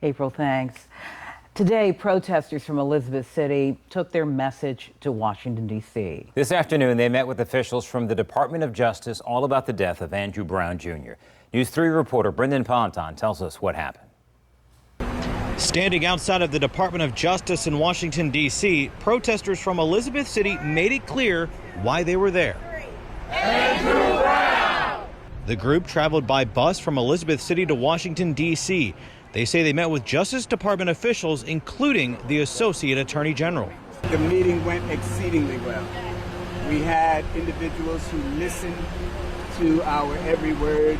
April, thanks. Today, protesters from Elizabeth City took their message to Washington, D.C. This afternoon, they met with officials from the Department of Justice all about the death of Andrew Brown Jr. News 3 reporter Brendan Ponton tells us what happened. Standing outside of the Department of Justice in Washington, D.C., protesters from Elizabeth City made it clear why they were there. Andrew Brown! The group traveled by bus from Elizabeth City to Washington, D.C. They say they met with Justice Department officials, including the Associate Attorney General. The meeting went exceedingly well. We had individuals who listened to our every word.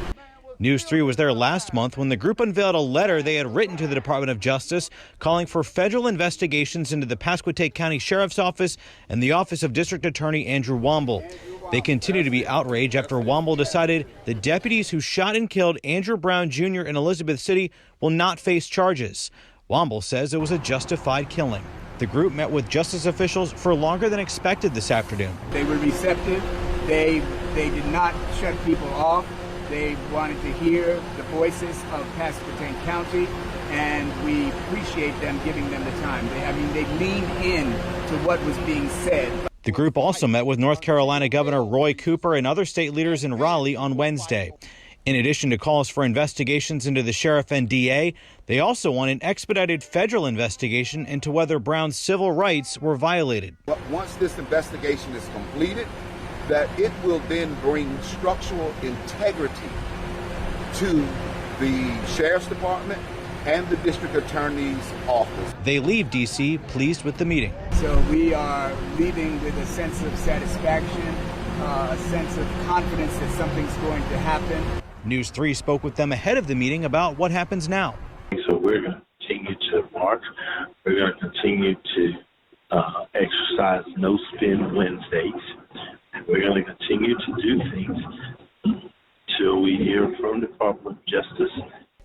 News 3 was there last month when the group unveiled a letter they had written to the Department of Justice calling for federal investigations into the Pasquotank County Sheriff's Office and the Office of District Attorney Andrew Womble. They continue to be outraged after Womble decided the deputies who shot and killed Andrew Brown Jr. in Elizabeth City will not face charges. Womble says it was a justified killing. The group met with justice officials for longer than expected this afternoon. They were receptive. They did not shut people off. They wanted to hear the voices of Pasquotank County, and we appreciate them giving them the time. They leaned in to what was being said. The group also met with North Carolina Governor Roy Cooper and other state leaders in Raleigh on Wednesday. In addition to calls for investigations into the sheriff and DA, they also want an expedited federal investigation into whether Brown's civil rights were violated. Once this investigation is completed, that it will then bring structural integrity to the Sheriff's Department and the District Attorney's Office. They leave D.C. pleased with the meeting. So we are leaving with a sense of satisfaction, a sense of confidence that something's going to happen. News 3 spoke with them ahead of the meeting about what happens now. So we're going to continue to march. We're going to continue to exercise no spin Wednesdays. We're going to continue to do things till we hear from the Department of Justice.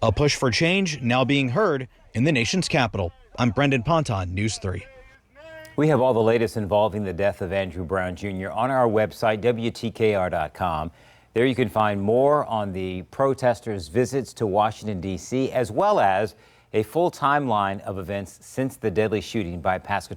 A push for change now being heard in the nation's capital. I'm Brendan Ponton, News 3. We have all the latest involving the death of Andrew Brown Jr. on our website, WTKR.com. There you can find more on the protesters' visits to Washington, D.C., as well as a full timeline of events since the deadly shooting by Pasquotank